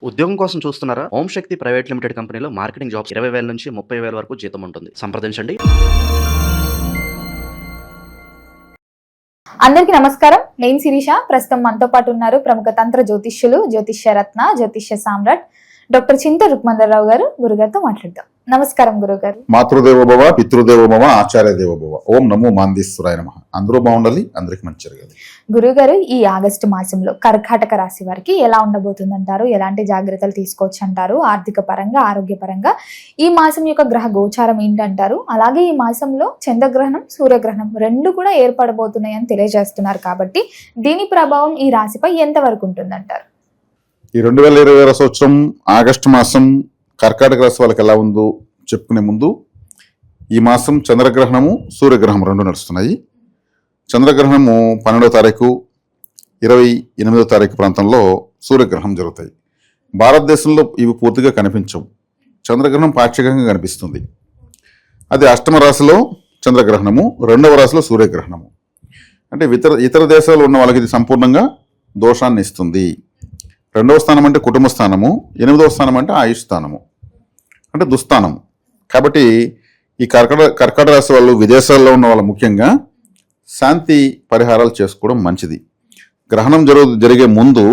ఉద్యోగం కోసం చూస్తున్నారా? ఓం శక్తి ప్రైవేట్ లిమిటెడ్ కంపెనీలో మార్కెటింగ్ జాబ్స్ 20,000 నుంచి 30,000 వరకు జీతం ఉంటుంది. సంప్రదించండి. అందరికీ నమస్కారం. నేను శిరీష. ప్రస్తుతం మనతో పాటు ఉన్నారు ప్రముఖ తంత్ర జ్యోతిష్యులు, జ్యోతిష్య రత్న, జ్యోతిష్య సామ్రాట్ డాక్టర్ చింత రుక్మందరావు గారు. గురుగారితో మాట్లాడదాం. నమస్కారం గురుగారు. మాతృదేవో భవ, పితృదేవో భవ, ఆచార్య దేవో భవ. ఓం నమో మాందీశ్వరాయ నమః. అందరూ బాగుండాలి, అందరికి మంచి జరగాలి. గురుగారు, ఈ ఆగస్టు మాసంలో కర్కాటక రాశి వారికి ఎలా ఉండబోతుందంటారు? ఎలాంటి జాగ్రత్తలు తీసుకోవచ్చు అంటారు? ఆర్థిక పరంగా, ఆరోగ్యపరంగా ఈ మాసం యొక్క గ్రహ గోచారం ఏంటంటారు? అలాగే ఈ మాసంలో చంద్రగ్రహణం, సూర్యగ్రహణం రెండు కూడా ఏర్పడబోతున్నాయని తెలియజేస్తున్నారు. కాబట్టి దీని ప్రభావం ఈ రాశిపై ఎంతవరకు ఉంటుందంటారు? ఈ 2020 సంవత్సరం ఆగస్టు మాసం కర్కాటక రాశి వాళ్ళకి ఎలా ఉందో చెప్పుకునే ముందు, ఈ మాసం చంద్రగ్రహణము, సూర్యగ్రహణం రెండు నడుస్తున్నాయి. చంద్రగ్రహణము 12వ తారీఖు, 28వ తారీఖు ప్రాంతంలో సూర్యగ్రహణం జరుగుతాయి. భారతదేశంలో ఇవి పూర్తిగా కనిపించవు. చంద్రగ్రహణం పాక్షికంగా కనిపిస్తుంది. అది అష్టమ రాశిలో చంద్రగ్రహణము, 2వ రాశిలో సూర్యగ్రహణము. అంటే ఇతర దేశాల్లో ఉన్న వాళ్ళకి ఇది సంపూర్ణంగా దోషాన్ని ఇస్తుంది. 2వ స్థానం అంటే కుటుంబ స్థానము, 8వ స్థానం అంటే ఆయుష్ స్థానము, అంటే దుస్థానము. కాబట్టి ఈ కర్కాటక రాశి వాళ్ళు, విదేశాల్లో ఉన్న వాళ్ళు ముఖ్యంగా శాంతి పరిహారాలు చేసుకోవడం మంచిది. గ్రహణం జరిగే ముందు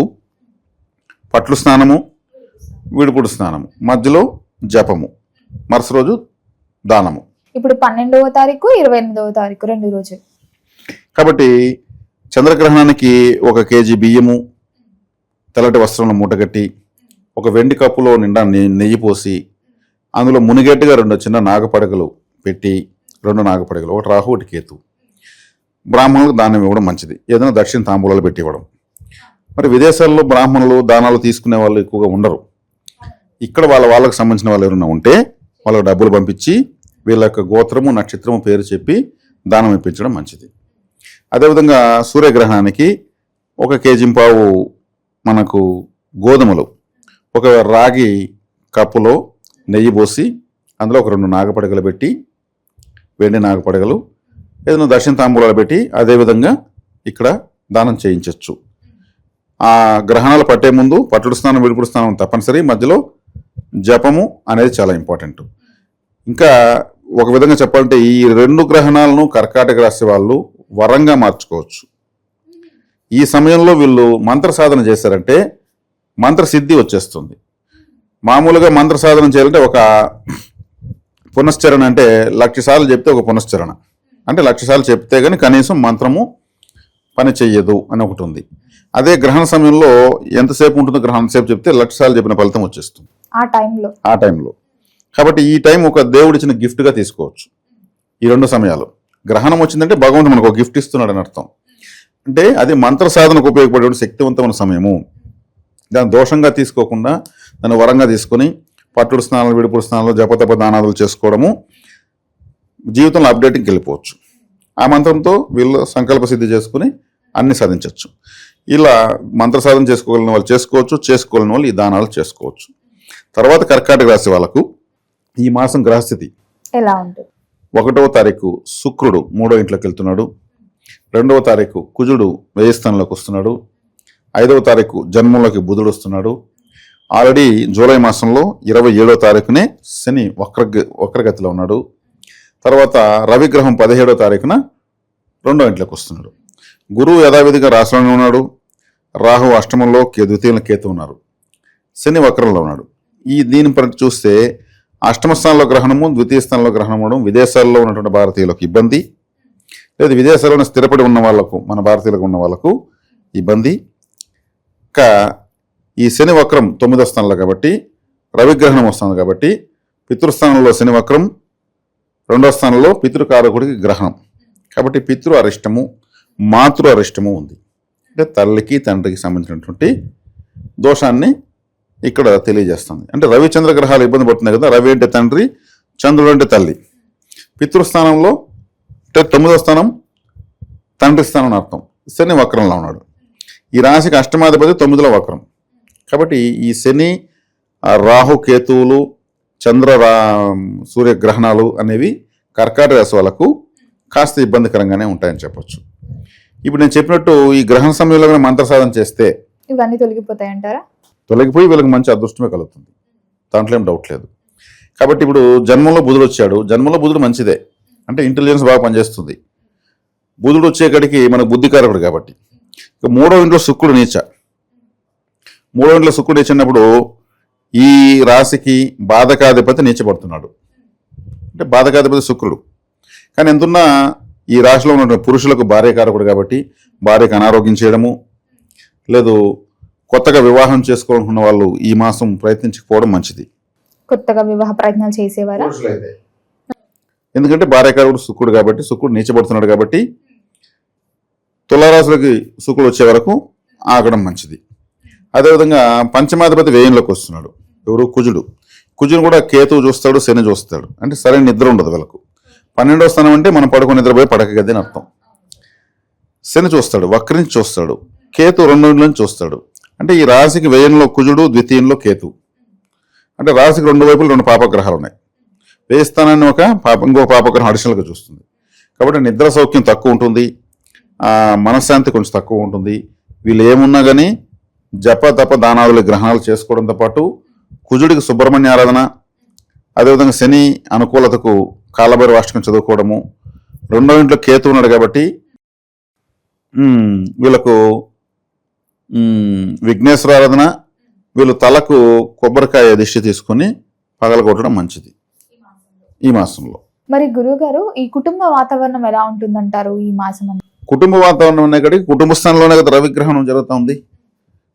పట్లు స్నానము, విడుపుడు స్నానము, మధ్యలో జపము, మరుసటి రోజు దానము. ఇప్పుడు 12వ తారీఖు, 28వ తారీఖు 2 రోజులు. కాబట్టి చంద్రగ్రహణానికి 1 కేజీ బియ్యము తెల్లటి వస్త్రంలో మూటగట్టి, ఒక వెండి కప్పులో నిండా నెయ్యి పోసి, అందులో మునిగేట్టుగా 2 చిన్న నాగపడగలు పెట్టి, 2 నాగపడగలు, ఒకటి రాహు, ఒకటి కేతు, బ్రాహ్మణులకు దానం ఇవ్వడం మంచిది. ఏదైనా దక్షిణ తాంబూలాలు పెట్టి ఇవ్వడం. మరి విదేశాల్లో బ్రాహ్మణులు దానాలు తీసుకునే వాళ్ళు ఎక్కువగా ఉండరు. ఇక్కడ వాళ్ళకు సంబంధించిన వాళ్ళు ఎవరైనా ఉంటే వాళ్ళకు డబ్బులు పంపించి వీళ్ళ యొక్క గోత్రము, నక్షత్రము, పేరు చెప్పి దానం ఇప్పించడం మంచిది. అదేవిధంగా సూర్యగ్రహణానికి 1 కేజీ పావు మనకు గోధుమలు ఒక రాగి కప్పులో నెయ్యి పోసి, అందులో ఒక 2 నాగపడగలు పెట్టి, వెండి నాగపడగలు, ఏదైనా దక్షిణ తాంబూలాలు పెట్టి అదేవిధంగా ఇక్కడ దానం చేయించవచ్చు. ఆ గ్రహణాలు పట్టే ముందు పట్టుడు స్నానం, విడుపుడు స్నానం తప్పనిసరి. మధ్యలో జపము అనేది చాలా ఇంపార్టెంట్. ఇంకా ఒక విధంగా చెప్పాలంటే ఈ 2 గ్రహణాలను కర్కాటక రాశి వాళ్ళు వరంగా మార్చుకోవచ్చు. ఈ సమయంలో వీళ్ళు మంత్ర సాధన చేశారంటే మంత్రసిద్ధి వచ్చేస్తుంది. మామూలుగా మంత్ర సాధన చేయాలంటే ఒక పునశ్చరణ, అంటే 1,00,000 సార్లు చెప్తే ఒక పునశ్చరణ, అంటే 1,00,000 సార్లు చెప్తే కానీ కనీసం మంత్రము పని చెయ్యదు అని ఒకటి ఉంది. అదే గ్రహణ సమయంలో ఎంతసేపు ఉంటుందో గ్రహణం సేపు చెప్తే 1,00,000 సార్లు చెప్పిన ఫలితం వచ్చేస్తుంది ఆ టైంలో. కాబట్టి ఈ టైం ఒక దేవుడిచ్చిన గిఫ్ట్గా తీసుకోవచ్చు. ఈ 2 సమయాలు గ్రహణం వచ్చిందంటే భగవంతుడు మనకు ఒక గిఫ్ట్ ఇస్తున్నాడు అని అర్థం. అంటే అది మంత్ర సాధనకు ఉపయోగపడే శక్తివంతమైన సమయము. దాన్ని దోషంగా తీసుకోకుండా దాన్ని వరంగా తీసుకొని పట్టుడు స్నానాలు, విడుపుడు స్నానాలు, జపతప దానాలు చేసుకోవడము, జీవితంలో అప్డేటింగ్కి వెళ్ళిపోవచ్చు. ఆ మంత్రంతో వీళ్ళు సంకల్ప సిద్ధి చేసుకుని అన్ని సాధించవచ్చు. ఇలా మంత్ర సాధన చేసుకోగలిగిన వాళ్ళు చేసుకోవచ్చు, చేసుకోలేని వాళ్ళు ఈ దానాలు చేసుకోవచ్చు. తర్వాత కర్కాటక రాశి వాళ్ళకు ఈ మాసం గ్రహస్థితి ఎలా ఉంటుంది? 1వ తారీఖు శుక్రుడు 3వ ఇంట్లోకి వెళ్తున్నాడు. 2వ తారీఖు కుజుడు 10వ స్థానంలోకి వస్తున్నాడు. 5వ తారీఖు జన్మంలోకి బుధుడు వస్తున్నాడు. ఆల్రెడీ జూలై మాసంలో 27వ తారీఖునే శని వక్రగతిలో ఉన్నాడు. తర్వాత రవిగ్రహం 17వ తారీఖున 2వ ఇంట్లోకి వస్తున్నాడు. గురువు యథావిధిగా రాశిలోనే ఉన్నాడు. రాహు అష్టమంలో, ద్వితీయంలో కేతు ఉన్నారు. శని వక్రంలో ఉన్నాడు. దీని పరంగా చూస్తే అష్టమ స్థానంలో గ్రహణము, ద్వితీయ స్థానంలో గ్రహణం అవడం విదేశాల్లో ఉన్నటువంటి భారతీయులకు ఇబ్బంది, లేదు విదేశాల్లోనే స్థిరపడి ఉన్న వాళ్ళకు, మన భారతీయులకు ఉన్న వాళ్ళకు ఇబ్బంది. ఇంకా ఈ శని వక్రం 9వ స్థానంలో కాబట్టి, రవిగ్రహణం వస్తుంది కాబట్టి పితృస్థానంలో శని వక్రం, 2వ స్థానంలో పితృకారకుడికి గ్రహణం కాబట్టి పితృ అరిష్టము, మాతృ అరిష్టము ఉంది. అంటే తల్లికి తండ్రికి సంబంధించినటువంటి దోషాన్ని ఇక్కడ తెలియజేస్తుంది. అంటే రవి చంద్ర గ్రహాలు ఇబ్బంది పడుతున్నాయి కదా. రవి అంటే తండ్రి, చంద్రుడు అంటే తల్లి. పితృస్థానంలో 9వ స్థానం తండ్రి స్థానం అని అర్థం. శని వక్రంలో ఉన్నాడు. ఈ రాశికి అష్టమాధిపతి 9లో వక్రం కాబట్టి ఈ శని, రాహు, కేతువులు, చంద్ర సూర్యగ్రహణాలు అనేవి కర్కాటక రాశి వాళ్ళకు కాస్త ఇబ్బందికరంగానే ఉంటాయని చెప్పొచ్చు. ఇప్పుడు నేను చెప్పినట్టు ఈ గ్రహణ సమయంలో మంత్ర సాధన చేస్తే ఇవన్నీ తొలగిపోతాయంటారా? తొలగిపోయి వీళ్ళకి మంచి అదృష్టమే కలుగుతుంది, దాంట్లో ఏం డౌట్ లేదు. కాబట్టి ఇప్పుడు జన్మంలో బుధుడు వచ్చాడు, జన్మంలో బుధుడు మంచిదే, అంటే ఇంటెలిజెన్స్ బాగా పనిచేస్తుంది. బుధుడు వచ్చేకడికి మనకు బుద్ధికారకుడు కాబట్టి. ఇక 3వ ఇంట్లో శుక్రుడు నీచ. 3వ ఇంట్లో శుక్రుడు నీచినప్పుడు ఈ రాశికి బాధకాధిపతి నీచబడుతున్నాడు, అంటే బాధకాధిపతి శుక్రుడు. కానీ ఎంతున్నా ఈ రాశిలో ఉన్న పురుషులకు భార్యకారకుడు కాబట్టి భార్యకు అనారోగ్యం చేయడము, లేదు కొత్తగా వివాహం చేసుకోవాలనుకున్న వాళ్ళు ఈ మాసం ప్రయత్నించకపోవడం మంచిది. కొత్తగా వివాహ ప్రయత్నాలు చేసేవారా? ఎందుకంటే భార్యకారకుడు శుక్రుడు కాబట్టి, శుక్రుడు నీచబడుతున్నాడు కాబట్టి తులారాశులకి శుక్రుడు వచ్చే వరకు ఆగడం మంచిది. అదేవిధంగా పంచమాధిపతి వ్యయంలోకి వస్తున్నాడు, ఎవరు? కుజుడు. కుజుడు కూడా కేతువు చూస్తాడు, శని చూస్తాడు, అంటే సరైన నిద్ర ఉండదు వీళ్ళకు. 12వ స్థానం అంటే మనం పడుకుని నిద్రపోయి పడక గది అని అర్థం. శని చూస్తాడు, వక్రించి చూస్తాడు, కేతు 2 నుంచి చూస్తాడు. అంటే ఈ రాశికి వ్యయంలో కుజుడు, ద్వితీయంలో కేతు, అంటే రాశికి 2 వైపులు 2 పాపగ్రహాలు ఉన్నాయి. వ్యయ స్థానాన్ని ఇంకో పాపగ్రహం అడిషనల్గా చూస్తుంది. కాబట్టి నిద్ర సౌఖ్యం తక్కువ ఉంటుంది, మనశ్శాంతి కొంచెం తక్కువ ఉంటుంది. వీళ్ళు ఏమున్నా కానీ జప తప దానాదుల గ్రహణాలు చేసుకోవడంతో పాటు కుజుడికి సుబ్రహ్మణ్య ఆరాధన, అదేవిధంగా శని అనుకూలతకు కాలభైరవ అష్టకం చదువుకోవడము. 2వ ఇంట్లో కేతు ఉన్నాడు కాబట్టి వీళ్ళకు విఘ్నేశ్వర ఆరాధన, వీళ్ళు తలకు కొబ్బరికాయ దిష్టి తీసుకుని పగలగొట్టడం మంచిది ఈ మాసంలో. మరి గురువు గారు, ఈ కుటుంబ వాతావరణం ఎలా ఉంటుందంటారు ఈ మాసం? కుటుంబ వాతావరణం ఉన్నాయి కాబట్టి కుటుంబ స్థానంలోనే కదా రవిగ్రహణం జరుగుతుంది.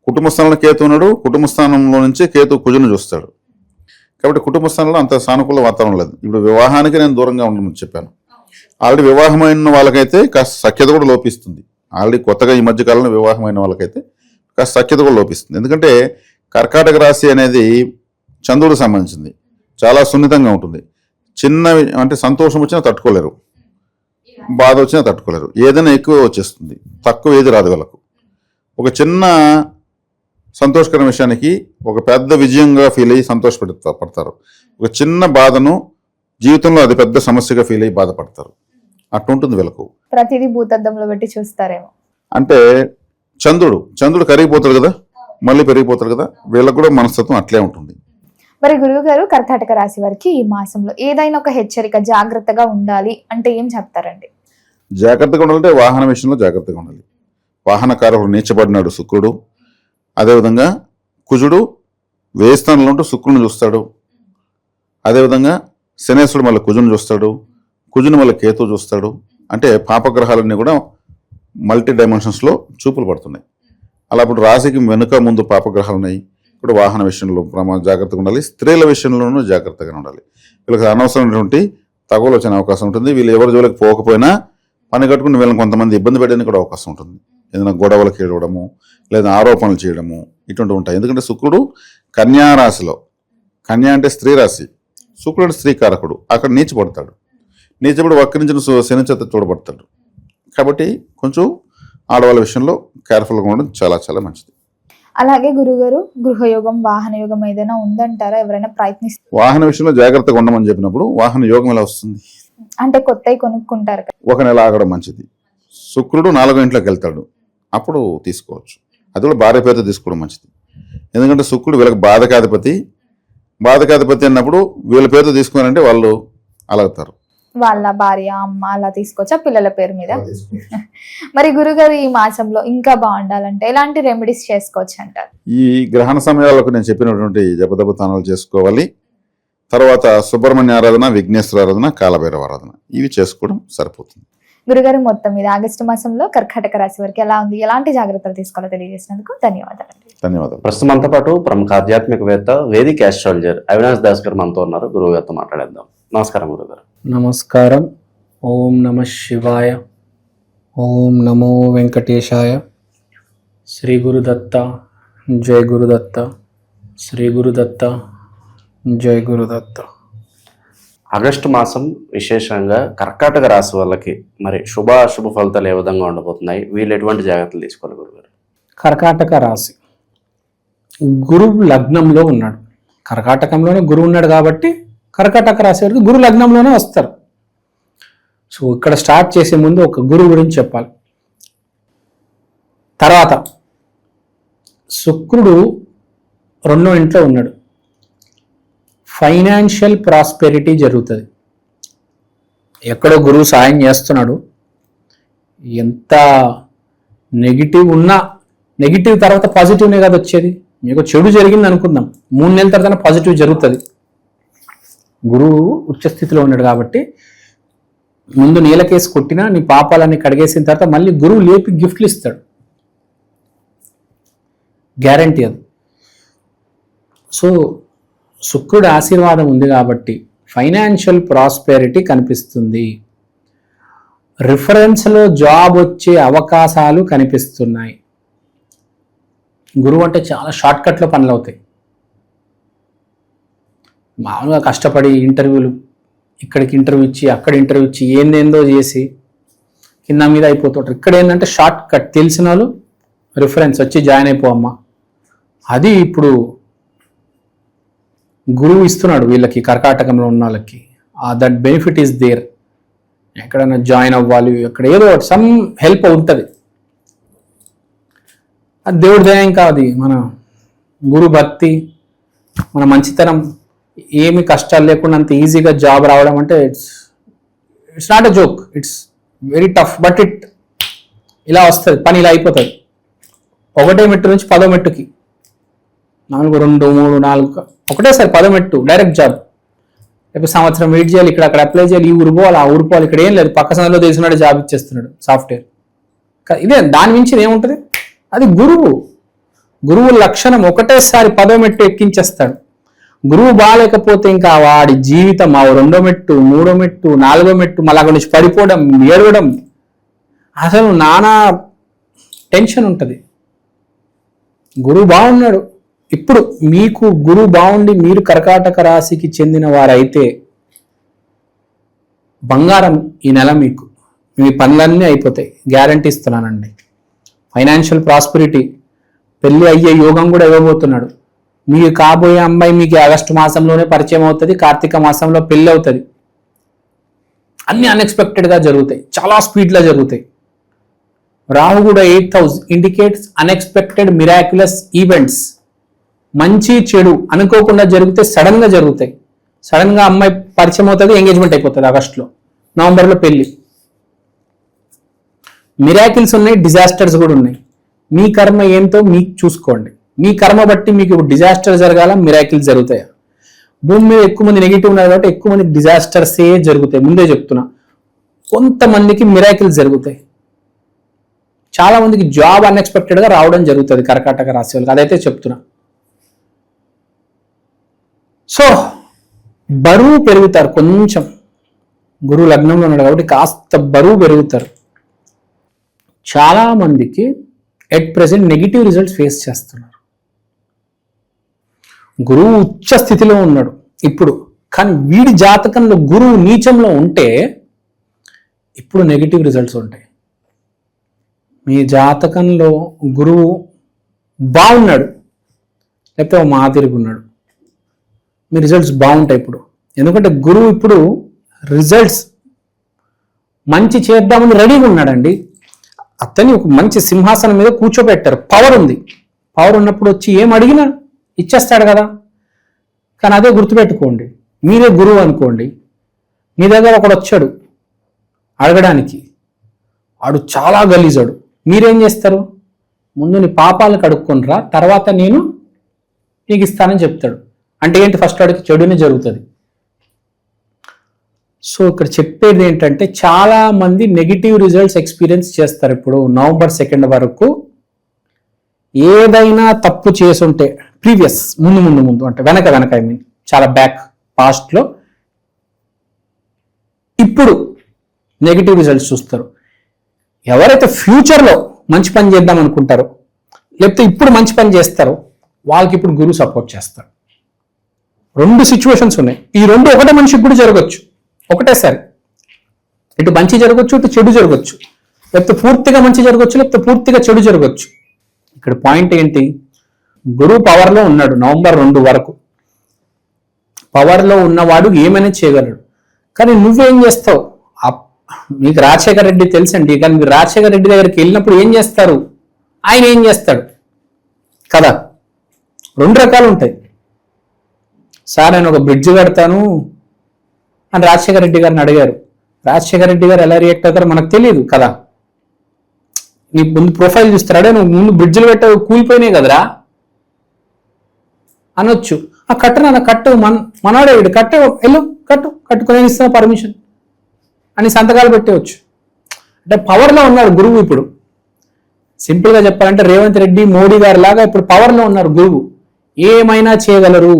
కుటుంబ స్థానంలో కేతు ఉన్నాడు, కుటుంబ స్థానంలో నుంచి కేతు కుజును చూస్తాడు. కాబట్టి కుటుంబ స్థానంలో అంత సానుకూల వాతావరణం లేదు. ఇప్పుడు వివాహానికి నేను దూరంగా ఉండమని చెప్పాను. ఆల్రెడీ వివాహమైన వాళ్ళకైతే కాస్త సఖ్యత కూడా లోపిస్తుంది. ఆల్రెడీ కొత్తగా ఈ మధ్య కాలంలో వివాహమైన వాళ్ళకైతే కాస్త సఖ్యత కూడా లోపిస్తుంది. ఎందుకంటే కర్కాటక రాశి అనేది చంద్రుడికి సంబంధించింది, చాలా సున్నితంగా ఉంటుంది. చిన్నవి అంటే సంతోషం వచ్చినా తట్టుకోలేరు, బాధ వచ్చినా తట్టుకోలేరు, ఏదైనా ఎక్కువ వచ్చేస్తుంది, తక్కువ ఏది రాదు వాళ్ళకు. ఒక చిన్న సంతోషకరమైన విషయానికి ఒక పెద్ద విజయంగా ఫీల్ అయ్యి పడతారు. ఒక చిన్న బాధను జీవితంలో అది పెద్ద సమస్యగా ఫీల్ అయ్యి బాధపడతారు. అట్లుంటుంది వీళ్ళకు. ప్రతిదీ భూతద్దంలో పెట్టి చూస్తారేమో. అంటే చంద్రుడు కరిగిపోతాడు కదా, మళ్ళీ పెరిగిపోతాడు కదా, వీళ్ళకు కూడా మనస్తత్వం అట్లే ఉంటుంది. మరి గురువు గారు, కర్కాటక రాశి వారికి ఈ మాసంలో ఏదైనా ఒక హెచ్చరిక, జాగ్రత్తగా ఉండాలి అంటే ఏం చెప్తారండి? జాగ్రత్తగా ఉండాలంటే వాహన విషయంలో జాగ్రత్తగా ఉండాలి. వాహనకారకుడు నీచబడినాడు శుక్రుడు. అదేవిధంగా కుజుడు వ్యయస్థానంలో ఉంటూ శుక్రుని చూస్తాడు. అదేవిధంగా శనేశ్వరుడు మళ్ళీ కుజుని చూస్తాడు, కుజుని మళ్ళీ కేతు చూస్తాడు. అంటే పాపగ్రహాలన్నీ కూడా మల్టీ డైమెన్షన్స్లో చూపులు పడుతున్నాయి. అలా ఇప్పుడు రాశికి వెనుక ముందు పాపగ్రహాలు ఉన్నాయి. ఇప్పుడు వాహన విషయంలో జాగ్రత్తగా ఉండాలి, స్త్రీల విషయంలోనూ జాగ్రత్తగా ఉండాలి. వీళ్ళకి అనవసరమైనటువంటి తగులు వచ్చే అవకాశం ఉంటుంది. వీళ్ళు ఎవరి జోలికి పోకపోయినా పని కట్టుకుని వీళ్ళని కొంతమంది ఇబ్బంది పెట్టడానికి కూడా అవకాశం ఉంటుంది. ఏదైనా గొడవలకు ఏడవడము, లేదా ఆరోపణలు చేయడము ఇటువంటివి ఉంటాయి. ఎందుకంటే శుక్రుడు కన్యా రాశిలో, కన్యా అంటే స్త్రీ రాశి, శుక్రుడు స్త్రీ కారకుడు, అక్కడ నీచపడతాడు. నీచపడి వక్రించిన శని చేత చూడబడతాడు. కాబట్టి కొంచెం ఆడవాళ్ళ విషయంలో కేర్ఫుల్గా ఉండడం చాలా చాలా మంచిది. అలాగే గురుగారు, గృహయోగం, వాహన యోగం ఏదైనా ఉందంటారా? ఎవరైనా ప్రయత్నిస్తారు? వాహన విషయంలో జాగ్రత్తగా ఉండమని చెప్పినప్పుడు వాహన యోగం ఎలా వస్తుంది అంటే కొత్తవి కొనుక్కుంటారు కదా, 1 నెల ఆగడం మంచిది. శుక్రుడు 4వ ఇంట్లోకి వెళ్తాడు, అప్పుడు తీసుకోవచ్చు. అది కూడా భార్య పేరుతో తీసుకోవడం మంచిది. ఎందుకంటే శుక్రుడు వీళ్ళకి బాధకాధిపతి అన్నప్పుడు వీళ్ళ పేరుతో తీసుకున్నారంటే వాళ్ళు అలాగుతారు. వాళ్ళ భార్య, అమ్మ అలా తీసుకోవచ్చా పిల్లల పేరు మీద? మరి గురుగారు, ఈ మాసంలో ఇంకా బాగుండాలంటే ఎలాంటి రెమెడీస్ చేసుకోవచ్చు అంటారు? ఈ గ్రహణ సమయాలకు నేను చెప్పినటువంటి జపతపానాలు చేసుకోవాలి. తర్వాత సుబ్రహ్మణ్య ఆరాధన, విఘ్నేశ్వర ఆరాధన, కాలభైరవ ఆరాధన ఇవి చేసుకోవడం సరిపోతుంది. గురుగారు, మొత్తం మీద ఆగస్టు మాసంలో కర్కాటక రాశి వారికి ఎలా ఉంది, ఎలాంటి జాగ్రత్తలు తీసుకోవాలో తెలియజేసినందుకు ధన్యవాదాలు. ప్రస్తుతం మనతో పాటు ప్రముఖ ఆధ్యాత్మికవేత్త, వేదిక్ ఆస్ట్రాలజర్ అవినాష్ దాస్ గారు మనతో ఉన్నారు. గురువు గారితో మాట్లాడేద్దాం. నమస్కారం గురుగారు. నమస్కారం. ఓం నమ శివాయ. ఓం నమో వెంకటేశాయ. శ్రీ గురుదత్త, జయ గురుదత్త. శ్రీ గురుదత్త, జయ గురుదత్త. ఆగస్టు మాసం విశేషంగా కర్కాటక రాశి వాళ్ళకి మరి అశుభ ఫలితాలు ఏ విధంగా ఉండబోతున్నాయి? వీళ్ళు ఎటువంటి జాగ్రత్తలు తీసుకోవాలి గురుగారు? కర్కాటక రాశి గురువు లగ్నంలో ఉన్నాడు. కర్కాటకంలోనే గురువు ఉన్నాడు కాబట్టి కర్కాటక రాశి వారికి గురు లగ్నంలోనే వస్తారు. సో ఇక్కడ స్టార్ట్ చేసే ముందు ఒక గురువు గురించి చెప్పాలి. తర్వాత శుక్రుడు రెండో ఇంట్లో ఉన్నాడు. ఫైనాన్షియల్ ప్రాస్పెరిటీ జరుగుతుంది. ఎక్కడో గురువు సాయం చేస్తున్నాడు. ఎంత నెగిటివ్ ఉన్నా, నెగిటివ్ తర్వాత పాజిటివ్నే కదా వచ్చేది. మీకు చెడు జరిగింది అనుకుందాం, 3 నెలల తర్వాత పాజిటివ్ జరుగుతుంది. గురువు ఉచ్చస్థితిలో ఉన్నాడు కాబట్టి ముందు నీలకేసి కొట్టినా నీ పాపాలన్నీ కడిగేసిన తర్వాత మళ్ళీ గురువు లేపి గిఫ్ట్లు ఇస్తాడు. గ్యారంటీ అది. సో శుక్రుడి ఆశీర్వాదం ఉంది కాబట్టి ఫైనాన్షియల్ ప్రాస్పెరిటీ కనిపిస్తుంది. రిఫరెన్స్లో జాబ్ వచ్చే అవకాశాలు కనిపిస్తున్నాయి. గురువు అంటే చాలా షార్ట్కట్లో పనులు అవుతాయి. మామూలుగా కష్టపడి ఇంటర్వ్యూలు, ఇక్కడికి ఇంటర్వ్యూ ఇచ్చి అక్కడ ఇంటర్వ్యూ ఇచ్చి ఏందేందో చేసి కింద మీద అయిపోతుంటారు. ఇక్కడ ఏంటంటే షార్ట్ కట్, తెలిసిన వాళ్ళు రిఫరెన్స్ వచ్చి జాయిన్ అయిపోమ్మా. అది ఇప్పుడు గురువు ఇస్తున్నాడు వీళ్ళకి, కర్కాటకంలో ఉన్న వాళ్ళకి. That benefit is there. ఎక్కడైనా జాయిన్ అవ్వాలి, అక్కడ ఏదో సమ్ హెల్ప్ ఉంటుంది. అది దేవుడి దయ. ఇంకా అది మన గురు భక్తి, మన మంచితనం, ఏమి కష్టాలు లేకుండా అంత ఈజీగా జాబ్ రావడం అంటే it's not a joke, it's very tough. But ఇలా వస్తుంది, పని ఇలా అయిపోతుంది. 1వ మెట్టు నుంచి 10వ మెట్టుకి 4, 2, 3, 4 ఒకటేసారి 10వ మెట్టు డైరెక్ట్ జాబ్. లేకపోతే సంవత్సరం వెయిట్ చేయాలి, ఇక్కడ అక్కడ అప్లై చేయాలి, ఈ ఊరు పోవాలి, ఆ ఊరు పోవాలి. ఇక్కడ ఏం లేదు, పక్క సందులో తెలిసినాడు జాబ్ ఇచ్చేస్తున్నాడు సాఫ్ట్వేర్. ఇదే దాని మించి ఏముంటుంది. అది గురువు లక్షణం. ఒకటేసారి 10వ మెట్టు ఎక్కించేస్తాడు. గురువు బాగాలేకపోతే ఇంకా వాడి జీవితం 2వ మెట్టు, 3వ మెట్టు, 4వ మెట్టు, మళ్ళీ అక్కడి నుంచి పడిపోవడం, ఏడవడం, అసలు నానా టెన్షన్ ఉంటుంది. గురువు బాగున్నాడు. ఇప్పుడు మీకు గురువు బాగుండి మీరు కర్కాటక రాశికి చెందిన వారైతే బంగారం ఈ నెల మీకు, మీ పనులన్నీ అయిపోతాయి, గ్యారంటీ ఇస్తున్నానండి. ఫైనాన్షియల్ ప్రాస్పెరిటీ, పెళ్ళి అయ్యే యోగం కూడా ఇవ్వబోతున్నాడు. మీరు కాబోయే అమ్మాయి మీకు ఆగస్టు మాసంలోనే పరిచయం అవుతుంది, కార్తీక మాసంలో పెళ్ళి అవుతుంది. అన్ని అన్ఎక్స్పెక్టెడ్గా జరుగుతాయి, చాలా స్పీడ్లో జరుగుతాయి. రాహు కూడా 8th house indicates unexpected miraculous events. మంచి చెడు అనుకోకుండా జరిగితే సడన్గా జరుగుతాయి. సడన్గా అమ్మాయి పరిచయం అవుతుంది, ఎంగేజ్మెంట్ అయిపోతుంది ఆగస్టులో, నవంబర్లో పెళ్ళి. మిరాకిల్స్ ఉన్నాయి, డిజాస్టర్స్ కూడా ఉన్నాయి. మీ కర్మ ఏంటో మీకు చూసుకోండి. మీ కర్మ బట్టి మీకు డిజాస్టర్ జరగాల, మిరాకిల్స్ జరుగుతాయి. భూమి మీద ఎక్కువ మంది నెగిటివ్ ఉన్నారు కాబట్టి ఎక్కువ మంది డిజాస్టర్సే జరుగుతాయి. ముందే చెప్తున్నా, కొంతమందికి మిరాకిల్స్ జరుగుతాయి. చాలా మందికి జాబ్ అన్ఎక్స్పెక్టెడ్గా రావడం జరుగుతుంది కర్కాటక రాశి వాళ్ళకి, అదైతే చెప్తున్నా. సో బరువు పెరుగుతారు కొంచెం. గురువు లగ్నంలో ఉన్నాడు కాబట్టి కాస్త బరువు పెరుగుతారు. చాలా మందికి at present negative results face చేస్తున్నారు. గురువు ఉచ్చ స్థితిలో ఉన్నాడు ఇప్పుడు, కానీ వీడి జాతకంలో గురువు నీచంలో ఉంటే ఇప్పుడు నెగిటివ్ రిజల్ట్స్ ఉంటాయి. మీ జాతకంలో గురువు బాగున్నాడు, లేకపోతే మాదిరిగా ఉన్నాడు, మీ రిజల్ట్స్ బాగుంటాయి ఇప్పుడు. ఎందుకంటే గురువు ఇప్పుడు రిజల్ట్స్ మంచి చేద్దామని రెడీగా ఉన్నాడండి. అతన్ని ఒక మంచి సింహాసనం మీద కూర్చోబెట్టారు. పవర్ ఉంది. పవర్ ఉన్నప్పుడు వచ్చి ఏం అడిగినా ఇచ్చేస్తాడు కదా. కానీ అదే గుర్తుపెట్టుకోండి, మీరే గురువు అనుకోండి, మీ దగ్గర ఒకడు వచ్చాడు అడగడానికి, వాడు చాలా గలీజాడు. మీరేం చేస్తారు? ముందు నీ పాపాలు కడుక్కొనిరా, తర్వాత నేను నీకు ఇస్తానని చెప్తాడు. అంటే ఏంటి? ఫస్ట్ వాడికి చెడునే జరుగుతుంది. సో ఇక్కడ చెప్పేది ఏంటంటే చాలా మంది నెగిటివ్ రిజల్ట్స్ ఎక్స్పీరియన్స్ చేస్తారు. ఇప్పుడు నవంబర్ 2 వరకు ఏదైనా తప్పు చేసుంటే ప్రీవియస్ ముందు అంటే వెనక ఐ మీన్ చాలా బ్యాక్ పాస్ట్లో ఇప్పుడు నెగిటివ్ రిజల్ట్స్ చూస్తారు. ఎవరైతే ఫ్యూచర్లో మంచి పని చేద్దాం అనుకుంటారో, లేకపోతే ఇప్పుడు మంచి పని చేస్తారో వాళ్ళకి ఇప్పుడు గురువు సపోర్ట్ చేస్తారు. 2 సిచ్యువేషన్స్ ఉన్నాయి. ఈ 2 ఒకటే మనిషికి కూడా జరగచ్చు ఒకటేసారి. ఇటు మంచి జరగచ్చు, ఇటు చెడు జరగచ్చు. లేకపోతే పూర్తిగా మంచి జరగచ్చు, లేకపోతే పూర్తిగా చెడు జరగచ్చు. ఇక్కడ పాయింట్ ఏంటి? గురువు పవర్లో ఉన్నాడు నవంబర్ 2 వరకు. పవర్లో ఉన్నవాడు ఏమైనా చేయగలడు. కానీ నువ్వేం చేస్తావు? మీకు రాజశేఖర రెడ్డి తెలుసండి, కానీ మీరు రాజశేఖర రెడ్డి దగ్గరికి వెళ్ళినప్పుడు ఏం చేస్తారు? ఆయన ఏం చేస్తాడు కదా? 2 రకాలు ఉంటాయి. సార్ నేను ఒక బ్రిడ్జ్ కడతాను అని రాజశేఖర రెడ్డి గారిని అడిగారు. రాజశేఖర రెడ్డి గారు ఎలా రియాక్ట్ అవుతారో మనకు తెలియదు కదా. నీ ముందు ప్రొఫైల్ చూస్తారు, అడే నువ్వు ముందు బ్రిడ్జ్లు పెట్టావు కూలిపోయినాయి కదరా అనొచ్చు. ఆ కట్టు మనవాడే వీడు కట్టుకొని ఇస్తున్నా పర్మిషన్ అని సంతకాలు పెట్టవచ్చు. అంటే పవర్లో ఉన్నాడు గురువు. ఇప్పుడు సింపుల్గా చెప్పాలంటే రేవంత్ రెడ్డి మోడీ గారి లాగా ఇప్పుడు పవర్లో ఉన్నారు గురువు, ఏమైనా చేయగలరు.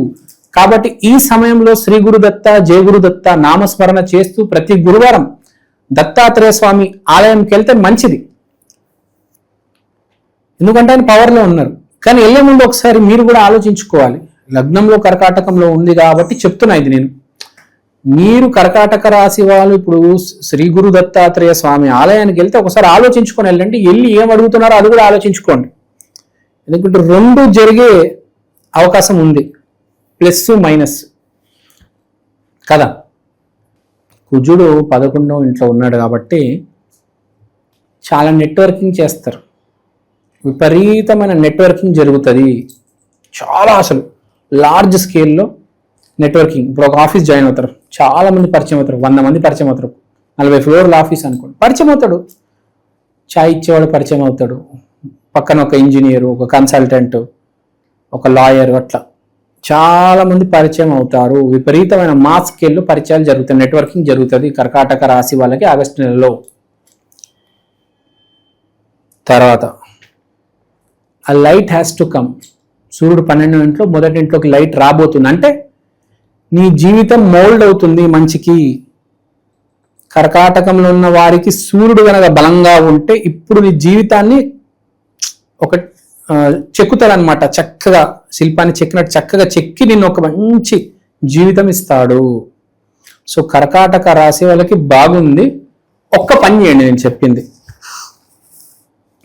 కాబట్టి ఈ సమయంలో శ్రీ గురుదత్త జయ గురుదత్త నామస్మరణ చేస్తూ ప్రతి గురువారం దత్తాత్రేయ స్వామి ఆలయంకి వెళ్తే మంచిది. ఎందుకంటే ఆయన పవర్లో ఉన్నారు. కానీ వెళ్ళే ముందు ఒకసారి మీరు కూడా ఆలోచించుకోవాలి. లగ్నంలో కర్కాటకంలో ఉంది కాబట్టి చెప్తున్నా ఇది నేను. మీరు కర్కాటక రాశి వాళ్ళు ఇప్పుడు శ్రీ గురు దత్తాత్రేయ స్వామి ఆలయానికి వెళ్తే ఒకసారి ఆలోచించుకొని వెళ్ళండి. వెళ్ళి ఏం అడుగుతున్నారో అది కూడా ఆలోచించుకోండి. ఎందుకంటే 2 జరిగే అవకాశం ఉంది, ప్లస్ మైనస్ కదా. కుజుడు 11వ ఇంట్లో ఉన్నాడు కాబట్టి చాలా నెట్వర్కింగ్ చేస్తారు. విపరీతమైన నెట్వర్కింగ్ జరుగుతుంది. చాలా అసలు లార్జ్ స్కేల్లో నెట్వర్కింగ్. ఇప్పుడు ఒక ఆఫీస్ జాయిన్ అవుతారు, చాలా మంది పరిచయం అవుతారు, 100 మంది పరిచయం అవుతారు. 40 ఫ్లోర్ల ఆఫీస్ అనుకోండి, పరిచయం అవుతాడు. చాయ్ ఇచ్చేవాడు పరిచయం అవుతాడు, పక్కన ఒక ఇంజనీరు, ఒక కన్సల్టెంట్, ఒక లాయర్, అట్లా చాలా మంది పరిచయం అవుతారు. విపరీతమైన మాస్ స్కేల్లో పరిచయాలు జరుగుతాయి, నెట్వర్కింగ్ జరుగుతుంది కర్కాటక రాశి వాళ్ళకి ఆగస్టు నెలలో. తర్వాత ఆ లైట్ హ్యాస్ టు కమ్. సూర్యుడు 12వ ఇంట్లో, మొదటి ఇంట్లోకి లైట్ రాబోతుంది. అంటే నీ జీవితం మోల్డ్ అవుతుంది మంచికి. కర్కాటకంలో ఉన్న వారికి సూర్యుడు కనుక బలంగా ఉంటే ఇప్పుడు నీ జీవితాన్ని ఒక చెక్కుతాడనమాట. చక్కగా శిల్పాన్ని చెక్కినట్టు చక్కగా చెక్కి నిన్ను ఒక మంచి జీవితం ఇస్తాడు. సో కర్కాటక రాశి వాళ్ళకి బాగుంది. ఒక్క పని చేయండి నేను చెప్పింది.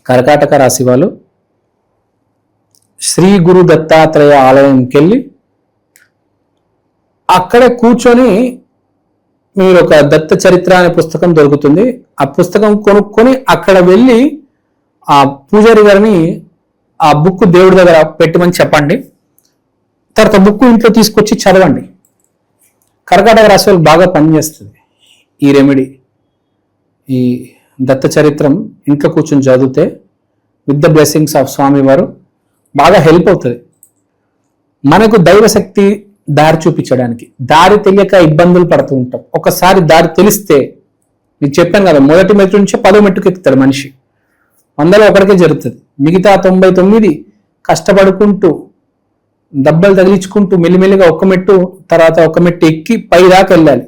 కర్కాటక రాశి వాళ్ళు శ్రీ గురు దత్తాత్రేయ ఆలయంకి వెళ్ళి అక్కడ కూర్చొని మీరు ఒక దత్త చరిత్ర అనే పుస్తకం దొరుకుతుంది, ఆ పుస్తకం కొనుక్కొని అక్కడ వెళ్ళి ఆ పూజారి గారిని ఆ బుక్ దేవుడి దగ్గర పెట్టమని చెప్పండి. తర్వాత బుక్ ఇంట్లో తీసుకొచ్చి చదవండి. కర్కాటక రాశి వాళ్ళు బాగా పనిచేస్తుంది ఈ రెమెడీ. ఈ దత్త చరిత్రం ఇంట్లో కూర్చొని చదివితే విత్ ద బ్లెస్సింగ్స్ ఆఫ్ స్వామి వారు బాగా హెల్ప్ అవుతుంది. మనకు దైవశక్తి దారి చూపించడానికి. దారి తెలియక ఇబ్బందులు పడుతూ ఉంటాం. ఒకసారి దారి తెలిస్తే, మీకు చెప్పాను కదా, మొదటి మెట్టు నుంచి 10వ మెట్టుకు ఎక్కుతాడు మనిషి. 100లో ఒకరికే జరుగుతుంది. మిగతా 99 కష్టపడుకుంటూ దెబ్బలు తగిలించుకుంటూ మెల్లిమెల్లిగా ఒక మెట్టు తర్వాత ఒక మెట్టు ఎక్కి పై దాకా వెళ్ళాలి.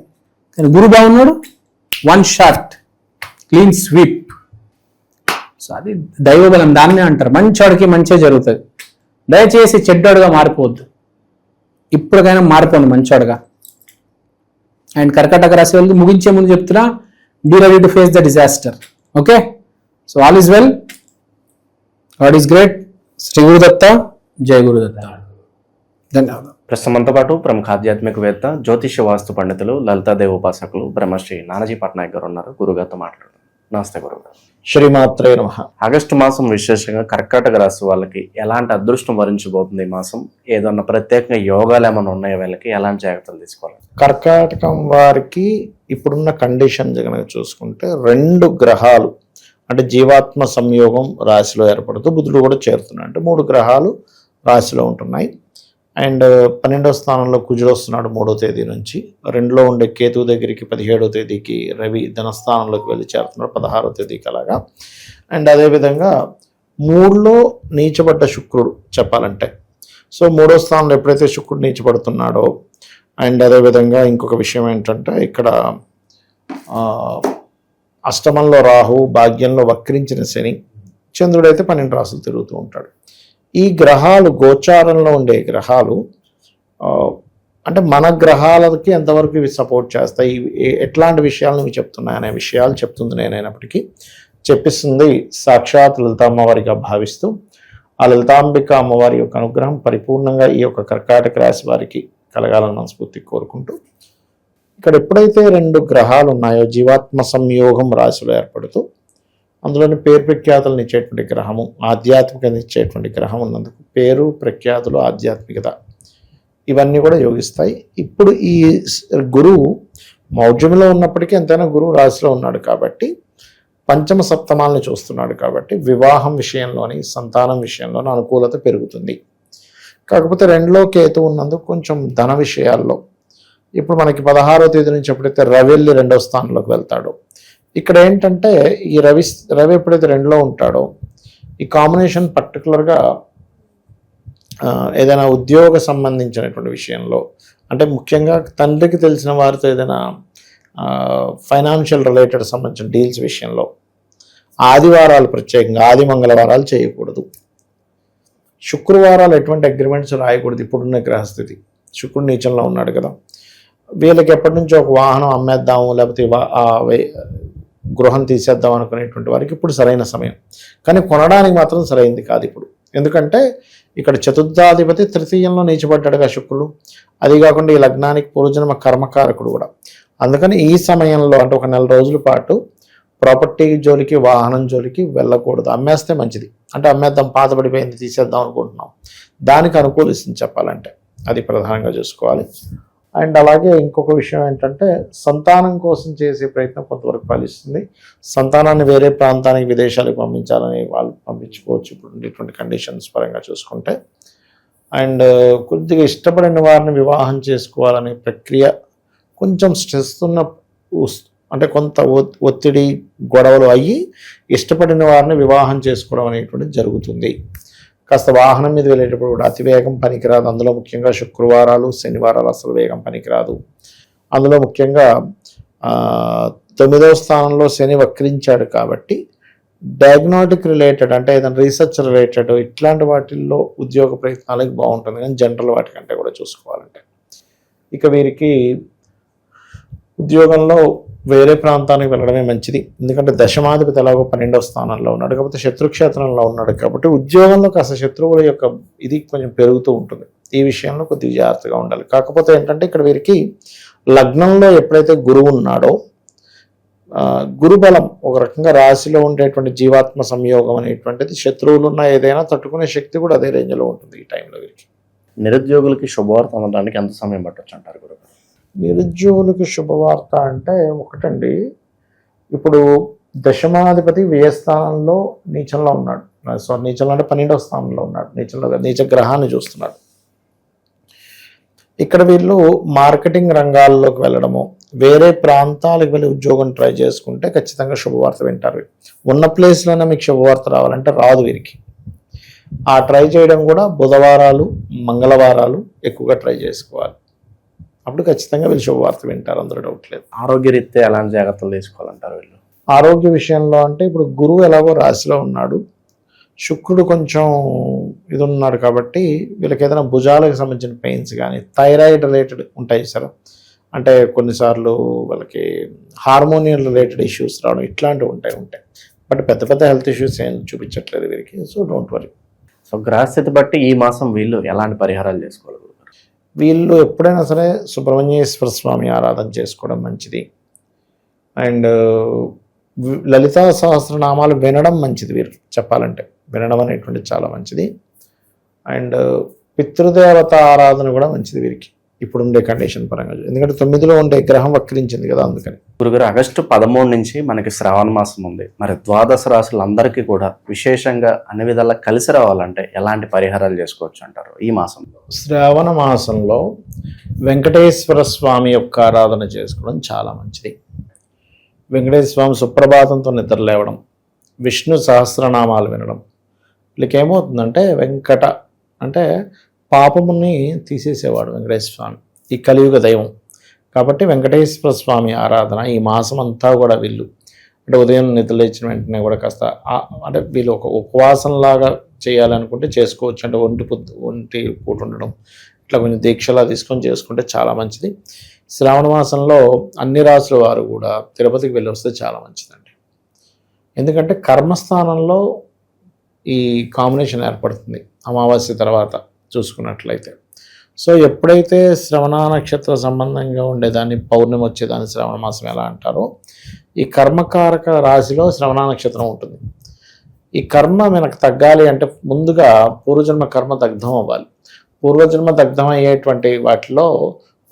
కానీ గురు బాగున్నాడు, 1 షాట్ క్లీన్ స్వీప్. సో అది దైవబలం, దాన్నే అంటారు. మంచోడికి మంచిగా జరుగుతుంది. దయచేసి చెడ్డోడుగా మారిపోవద్దు. ఇప్పటికైనా మారిపోండి మంచోడుగా. అండ్ కర్కాటక రాశి వాళ్ళకి ముగించే ముందు చెప్తున్నా, be ready to face the disaster. Okay, so all is well, God is great. Shri Gurudatta, జయ గురుదత్త. ధన్యవాదాలు. ప్రస్తుతం మనతో పాటు ప్రముఖ ఆధ్యాత్మికవేత్త, జ్యోతిష్య వాస్తు పండితులు, లలితాదేవి ఉపాసకులు బ్రహ్మశ్రీ నానాజీ పట్నాయక్ గారు ఉన్నారు. గురుగారితో మాట్లాడుతారు. నమస్తే గురుగారు. శ్రీమాత్రే నమః. ఆగస్టు మాసం విశేషంగా కర్కాటక రాశి వాళ్ళకి ఎలాంటి అదృష్టం వరించబోతుంది ఈ మాసం? ఏదన్నా ప్రత్యేకంగా యోగాలు ఏమైనా ఉన్నాయో వీళ్ళకి ఎలాంటి జాగ్రత్తలు తీసుకోవాలి? కర్కాటకం వారికి ఇప్పుడున్న కండిషన్ కనుక చూసుకుంటే 2 గ్రహాలు అంటే జీవాత్మ సంయోగం రాశిలో ఏర్పడుతూ బుధుడు కూడా చేరుతున్నాయి. అంటే 3 గ్రహాలు రాశిలో ఉంటున్నాయి. అండ్ 12వ స్థానంలో కుజుడు వస్తున్నాడు 3వ తేదీ నుంచి. 2లో ఉండే కేతు దగ్గరికి 17వ తేదీకి రవి ధనస్థానంలోకి వెళ్ళి చేరుతున్నాడు 16వ తేదీకి అలాగా. అండ్ అదేవిధంగా 3లో నీచబడ్డ శుక్రుడు చెప్పాలంటే. సో 3వ స్థానంలో ఎప్పుడైతే శుక్రుడు నీచబడుతున్నాడో, అండ్ అదేవిధంగా ఇంకొక విషయం ఏంటంటే ఇక్కడ అష్టమంలో రాహు, భాగ్యంలో వక్రించిన శని, చంద్రుడైతే 12 రాసులు తిరుగుతూ ఉంటాడు. ఈ గ్రహాలు గోచారంలో ఉండే గ్రహాలు అంటే మన గ్రహాలకి ఎంతవరకు ఇవి సపోర్ట్ చేస్తాయి, ఎట్లాంటి విషయాలను ఇవి చెప్తున్నాయి అనే విషయాలు చెప్తుంది నేనైనప్పటికీ చెప్పిస్తుంది సాక్షాత్ లలిత అమ్మవారిగా భావిస్తూ ఆ లలితాంబిక అమ్మవారి యొక్క అనుగ్రహం పరిపూర్ణంగా ఈ యొక్క కర్కాటక రాశి వారికి కలగాలని మనస్ఫూర్తి కోరుకుంటూ, ఇక్కడ ఎప్పుడైతే 2 గ్రహాలు ఉన్నాయో జీవాత్మ సంయోగం రాశిలో ఏర్పడుతూ అందులోని పేరు ప్రఖ్యాతులను ఇచ్చేటువంటి గ్రహము, ఆధ్యాత్మికత ఇచ్చేటువంటి గ్రహం ఉన్నందుకు పేరు ప్రఖ్యాతులు, ఆధ్యాత్మికత ఇవన్నీ కూడా యోగిస్తాయి. ఇప్పుడు ఈ గురువు మౌఢ్యంలో ఉన్నప్పటికీ ఎంతైనా గురువు రాశిలో ఉన్నాడు కాబట్టి పంచమ సప్తమాలను చూస్తున్నాడు కాబట్టి వివాహం విషయంలోని, సంతానం విషయంలోని అనుకూలత పెరుగుతుంది. కాకపోతే 2లో కేతు ఉన్నందుకు కొంచెం ధన విషయాల్లో ఇప్పుడు మనకి 16వ తేదీ నుంచి ఎప్పుడైతే రవి వెళ్ళి 2వ స్థానంలోకి వెళ్తాడో, ఇక్కడ ఏంటంటే ఈ రవి ఎప్పుడైతే 2లో ఉంటాడో ఈ కాంబినేషన్ పర్టికులర్గా ఏదైనా ఉద్యోగ సంబంధించినటువంటి విషయంలో, అంటే ముఖ్యంగా తండ్రికి తెలిసిన వారితో ఏదైనా ఫైనాన్షియల్ రిలేటెడ్ సంబంధించిన డీల్స్ విషయంలో ఆదివారాలు, ప్రత్యేకంగా ఆది మంగళవారాలు చేయకూడదు. శుక్రవారాలు ఎటువంటి అగ్రిమెంట్స్ రాయకూడదు. ఇప్పుడున్న గ్రహస్థితి, శుక్రుడు నీచంలో ఉన్నాడు కదా, వీళ్ళకి ఎప్పటి నుంచో ఒక వాహనం అమ్మేద్దాము, లేకపోతే గృహం తీసేద్దాం అనుకునేటువంటి వారికి ఇప్పుడు సరైన సమయం. కానీ కొనడానికి మాత్రం సరైంది కాదు ఇప్పుడు. ఎందుకంటే ఇక్కడ చతుర్థాధిపతి తృతీయంలో నీచబడ్డాడుగా శుక్రుడు, అది కాకుండా ఈ లగ్నానికి పూర్వజన్మ కర్మకారకుడు కూడా. అందుకని ఈ సమయంలో అంటే ఒక 4 రోజుల పాటు ప్రాపర్టీ జోలికి, వాహనం జోలికి వెళ్ళకూడదు. అమ్మేస్తే మంచిది. అంటే అమ్మేద్దాం, పాత పడిపోయింది తీసేద్దాం అనుకుంటున్నాం, దానికి అనుకూలిస్తుంది చెప్పాలంటే. అది ప్రధానంగా చూసుకోవాలి. అండ్ అలాగే ఇంకొక విషయం ఏంటంటే సంతానం కోసం చేసే ప్రయత్నం కొంతవరకు ఫలిస్తుంది. సంతానాన్ని వేరే ప్రాంతానికి, విదేశాలకు పంపించాలని వాళ్ళు పంపించుకోవచ్చు ఇప్పుడు ఉండేటువంటి కండిషన్స్ పరంగా చూసుకుంటే. అండ్ కొద్దిగా ఇష్టపడిన వారిని వివాహం చేసుకోవాలనే ప్రక్రియ కొంచెం స్ట్రెస్ ఉన్న, అంటే కొంత ఒత్తిడి, గొడవలు అయ్యి ఇష్టపడిన వారిని వివాహం చేసుకోవడం అనేటువంటిది జరుగుతుంది. కాస్త వాహనం మీద వెళ్ళేటప్పుడు కూడా అతి వేగం పనికిరాదు. అందులో ముఖ్యంగా శుక్రవారాలు, శనివారాలు అసలు వేగం పనికిరాదు. అందులో ముఖ్యంగా 9వ స్థానంలో శని వక్రించాడు కాబట్టి డయాగ్నోటిక్ రిలేటెడ్, అంటే ఏదైనా రీసెర్చ్ రిలేటెడ్ ఇట్లాంటి వాటిల్లో ఉద్యోగ ప్రయత్నాలకు బాగుంటుంది. కానీ జనరల్ వాటికంటే కూడా చూసుకోవాలంటే ఇక వీరికి ఉద్యోగంలో వేరే ప్రాంతానికి వెళ్ళడమే మంచిది. ఎందుకంటే దశమాధిపతి ఎలాగో 12వ స్థానంలో ఉన్నాడు, కాకపోతే శత్రుక్షేత్రంలో ఉన్నాడు కాబట్టి ఉద్యోగంలో కాస్త శత్రువుల యొక్క ఇది కొంచెం పెరుగుతూ ఉంటుంది. ఈ విషయంలో కొద్దిగా జాగ్రత్తగా ఉండాలి. కాకపోతే ఏంటంటే ఇక్కడ వీరికి లగ్నంలో ఎప్పుడైతే గురువు ఉన్నాడో, గురుబలం ఒక రకంగా రాశిలో ఉండేటువంటి జీవాత్మ సంయోగం అనేటువంటిది శత్రువులు ఉన్న ఏదైనా తట్టుకునే శక్తి కూడా అదే రేంజ్లో ఉంటుంది ఈ టైంలో వీరికి. నిరుద్యోగులకి శుభవార్త అందడానికి ఎంత సమయం పట్టొచ్చు అంటారు గురుగారు? నిరుద్యోగులకు శుభవార్త అంటే ఒకటండి, ఇప్పుడు దశమాధిపతి వ్యయస్థానంలో నీచంలో ఉన్నాడు. నీచంలో అంటే 12వ స్థానంలో ఉన్నాడు. నీచ గ్రహాన్ని చూస్తున్నాడు. ఇక్కడ వీళ్ళు మార్కెటింగ్ రంగాల్లోకి వెళ్ళడము, వేరే ప్రాంతాలకు వెళ్ళి ఉద్యోగం ట్రై చేసుకుంటే ఖచ్చితంగా శుభవార్త వింటారు. ఉన్న ప్లేస్లోనే మీకు శుభవార్త రావాలంటే రాదు వీరికి. ఆ ట్రై చేయడం కూడా బుధవారాలు, మంగళవారాలు ఎక్కువగా ట్రై చేసుకోవాలి. అప్పుడు ఖచ్చితంగా వీళ్ళు శుభవార్త వింటారు, అందులో డౌట్ లేదు. ఆరోగ్యరీత్యా ఎలాంటి జాగ్రత్తలు తీసుకోవాలంటారు వీళ్ళు? ఆరోగ్య విషయంలో అంటే ఇప్పుడు గురువు ఎలాగో రాశిలో ఉన్నాడు, శుక్రుడు కొంచెం ఇది ఉన్నాడు కాబట్టి వీళ్ళకి ఏదైనా భుజాలకు సంబంధించిన పెయిన్స్ కానీ, థైరాయిడ్ రిలేటెడ్ ఉంటాయి సార్, అంటే కొన్నిసార్లు వాళ్ళకి హార్మోనియల్ రిలేటెడ్ ఇష్యూస్ రావడం ఇట్లాంటివి ఉంటాయి. బట్ పెద్ద పెద్ద హెల్త్ ఇష్యూస్ ఏం చూపించట్లేదు వీరికి. So don't worry. సో గ్రహస్థితి బట్టి ఈ మాసం వీళ్ళు ఎలాంటి పరిహారాలు చేసుకోవాలి? వీళ్ళు ఎప్పుడైనా సరే సుబ్రహ్మణ్యేశ్వర స్వామి ఆరాధన చేసుకోవడం మంచిది. అండ్ లలితా సహస్రనామాలు వినడం మంచిది వీరికి చెప్పాలంటే. వినడం అనేటువంటి చాలా మంచిది. అండ్ పితృదేవత ఆరాధన కూడా మంచిది వీరికి ఇప్పుడు ఉండే కండిషన్ పరంగా. ఎందుకంటే 9లో ఉండే గ్రహం వక్రించింది కదా, అందుకని. గురుగారు, ఆగస్టు 13 నుంచి మనకి శ్రావణ మాసం ఉంది. మరి ద్వాదశ రాశులందరికీ కూడా విశేషంగా అన్ని విధాలా కలిసి రావాలంటే ఎలాంటి పరిహారాలు చేసుకోవచ్చు అంటారు ఈ మాసంలో? శ్రావణ మాసంలో వెంకటేశ్వర స్వామి యొక్క ఆరాధన చేసుకోవడం చాలా మంచిది. వెంకటేశ్వర స్వామి సుప్రభాతంతో నిద్రలేవడం, విష్ణు సహస్రనామాలు వినడం. వీళ్ళకి ఏమవుతుందంటే వెంకట అంటే పాపముని తీసేసేవాడు వెంకటేశ్వర స్వామి, ఈ కలియుగ దైవం కాబట్టి వెంకటేశ్వర స్వామి ఆరాధన ఈ మాసం అంతా కూడా వీళ్ళు అంటే ఉదయం నిద్రలేచిన వెంటనే కూడా కాస్త అంటే వీళ్ళు ఒక ఉపవాసంలాగా చేయాలనుకుంటే చేసుకోవచ్చు. అంటే ఒంటి పూట ఉండడం ఇట్లా కొంచెం దీక్షలా తీసుకొని చేసుకుంటే చాలా మంచిది. శ్రావణ మాసంలో అన్ని రాసుల వారు కూడా తిరుపతికి వెళ్ళి వస్తే చాలా మంచిదండి. ఎందుకంటే కర్మస్థానంలో ఈ కాంబినేషన్ ఏర్పడుతుంది అమావాస్య తర్వాత చూసుకున్నట్లయితే. సో ఎప్పుడైతే శ్రవణ నక్షత్ర సంబంధంగా ఉండేదాన్ని పౌర్ణమి వచ్చేదాన్ని శ్రావణ మాసం ఎలా అంటారో, ఈ కర్మకారక రాశిలో శ్రవణ నక్షత్రం ఉంటుంది. ఈ కర్మ మనకు తగ్గాలి అంటే ముందుగా పూర్వజన్మ కర్మ దగ్ధం అవ్వాలి. పూర్వజన్మ దగ్ధం అయ్యేటువంటి వాటిలో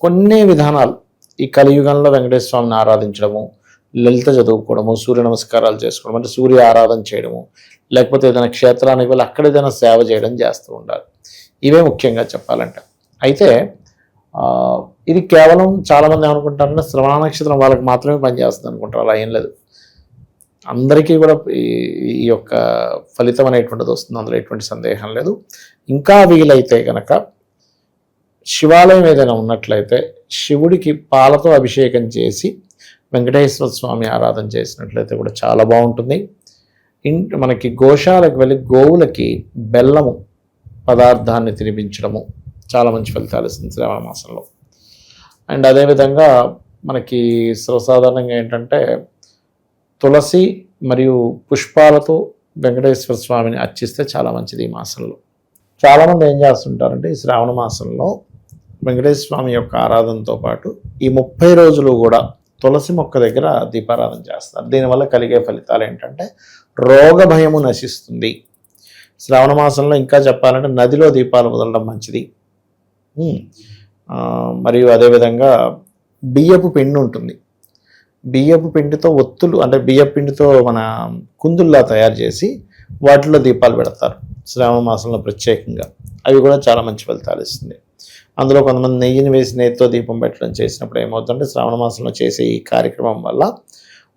కొన్ని విధానాలు, ఈ కలియుగంలో వెంకటేశ్వర స్వామిని ఆరాధించడము, లలిత చదువుకోవడము, సూర్య నమస్కారాలు చేసుకోవడం, అంటే సూర్య ఆరాధన చేయడము, లేకపోతే ఏదైనా క్షేత్రానికి వెళ్ళి అక్కడ ఏదైనా సేవ చేయడం చేస్తూ ఉండాలి. ఇవే ముఖ్యంగా చెప్పాలంటే. అయితే ఇది కేవలం చాలామంది ఏమనుకుంటారంటే శ్రవణ నక్షత్రం వాళ్ళకి మాత్రమే పనిచేస్తుంది అనుకుంటారు. అలా ఏం లేదు, అందరికీ కూడా ఈ యొక్క ఫలితం అనేటువంటిది వస్తుంది, అందులో ఎటువంటి సందేహం లేదు. ఇంకా వీలైతే కనుక శివాలయం ఏదైనా ఉన్నట్లయితే శివుడికి పాలతో అభిషేకం చేసి వెంకటేశ్వర స్వామి ఆరాధన చేసినట్లయితే కూడా చాలా బాగుంటుంది. మనకి గోశాలకు వెళ్ళి గోవులకి బెల్లము పదార్థాన్ని తినిపించడము చాలా మంచి ఫలితాలు ఇస్తుంది శ్రావణ మాసంలో. అండ్ అదేవిధంగా మనకి సర్వసాధారణంగా ఏంటంటే తులసి మరియు పుష్పాలతో వెంకటేశ్వర స్వామిని అర్చిస్తే చాలా మంచిది ఈ మాసంలో. చాలామంది ఏం చేస్తుంటారంటే ఈ శ్రావణ మాసంలో వెంకటేశ్వర స్వామి యొక్క ఆరాధనతో పాటు ఈ 30 రోజులు కూడా తులసి మొక్క దగ్గర దీపారాధన చేస్తారు. దీనివల్ల కలిగే ఫలితాలు ఏంటంటే రోగ భయము నశిస్తుంది. శ్రావణ మాసంలో ఇంకా చెప్పాలంటే నదిలో దీపాలు వదలడం మంచిది. మరియు అదేవిధంగా బియ్యపు పిండి ఉంటుంది, బియ్యపు పిండితో ఒత్తులు, అంటే బియ్యపు పిండితో మన కుందుల్లా తయారు చేసి వాటిలో దీపాలు పెడతారు శ్రావణ మాసంలో ప్రత్యేకంగా. అవి కూడా చాలా మంచి ఫలితాలు ఇస్తుంది. అందులో కొంతమంది నెయ్యిని వేసి నెయ్యితో దీపం పెట్టడం చేసినప్పుడు ఏమవుతుందంటే శ్రావణ మాసంలో చేసే ఈ కార్యక్రమం వల్ల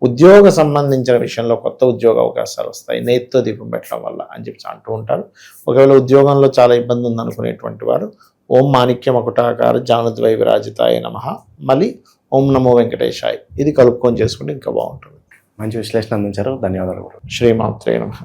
ఉద్యోగ సంబంధించిన విషయంలో కొత్త ఉద్యోగ అవకాశాలు వస్తాయి నెయ్యితో దీపం పెట్టడం వల్ల అని చెప్పి అంటూ ఉంటారు. ఒకవేళ ఉద్యోగంలో చాలా ఇబ్బంది ఉందనుకునేటువంటి వారు ఓం మాణిక్య మకుటాకార జానుద్వై విరాజితాయ నమః, మళ్ళీ ఓం నమో వెంకటేశాయ్ ఇది కలుపుకొని చేసుకుంటే ఇంకా బాగుంటుంది. మంచి విశ్లేషణ అందించారు, ధన్యవాదాలు. శ్రీమాత్రే నమః.